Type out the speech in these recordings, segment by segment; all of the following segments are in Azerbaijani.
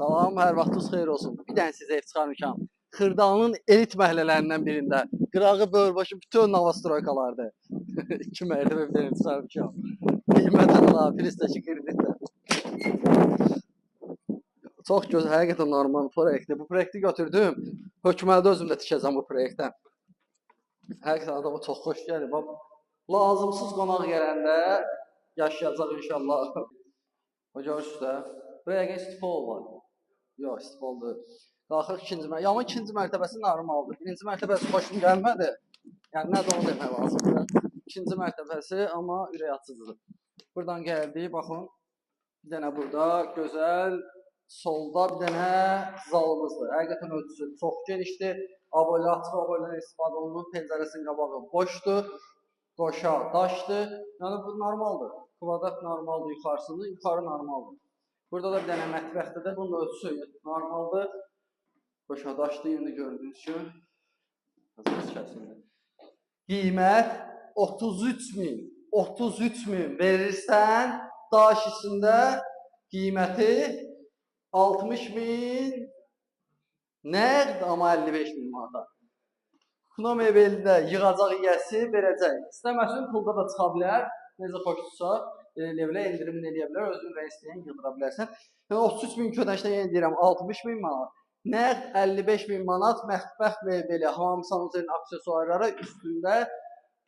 Salam, hər vaxtınız xeyir olsun. Bir dənə sizə ev çıxarmışam. Xırdalanın elit məhəllələrindən birində. Qırağı, böyürbaşı bütün novostroykalardır. 2 mərtəbə bir dənə çıxarmışam. Qiymət ala, filistəki kreditlə. Çox gözəl, həqiqətən normal proyektdir. Bu proyekti götürdüm. Hökümədə özüm də tikəcəm bu proyektdən. Həqiqətən adama çox xoş gəlir. Lazımsız qonaq gələndə yaşayacaq inşallah. O görürsünüz də. Buraya gəl stipol var. Yox, stipoldur. Qalxırıq ikinci mərtəbə. Amma ikinci mərtəbəsi normaldır. Birinci mərtəbəsi xoşum gəlmədi. Yəni nə də onu demək lazımdır. İkinci mərtəbəsi amma ürək açıcıdır. Buradan gəldik, baxın. Bir dənə burada gözəl solda bir dənə zalımızdır. Həqiqətən ölçüsü çox genişdir. Avoyla açıq avoyla istifadə olunur. Pəncərəsinin qabağı boşdur. Qoşa daşdır. Yəni bu normaldır. Kvadrat normaldır yuxarısında, yuxarı normaldır. Burada da bir dənə mətbəxdə də bunun ölçüsü normaldır. Qoşa daşdır, indi gördüyünüz kimi. Qiymət 33.000. 33.000 verirsən, daş içində qiyməti 60.000 nəqd, amma 55.000 manata. Kuna mebelində yığacaq yiyəsi verəcək. İstəməsin pulda da çıxa bilər. Necə xoşdursa levelə endirimin eləyə bilər. Özün və istəyən yığdıra bilərsən. Yəni 33.000 ködəşdən yenə deyirəm 60.000 manat. Nəqd 55.000 manat mətbəx mebeli, hamam sanuzərin aksesuarları üstündə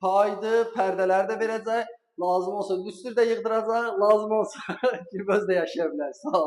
paydır, pərdələri də verəcək. Lazım olsa lüstr də yığdıracaq, lazım olsa bir özdə yaşaya bilər. Sağ ol.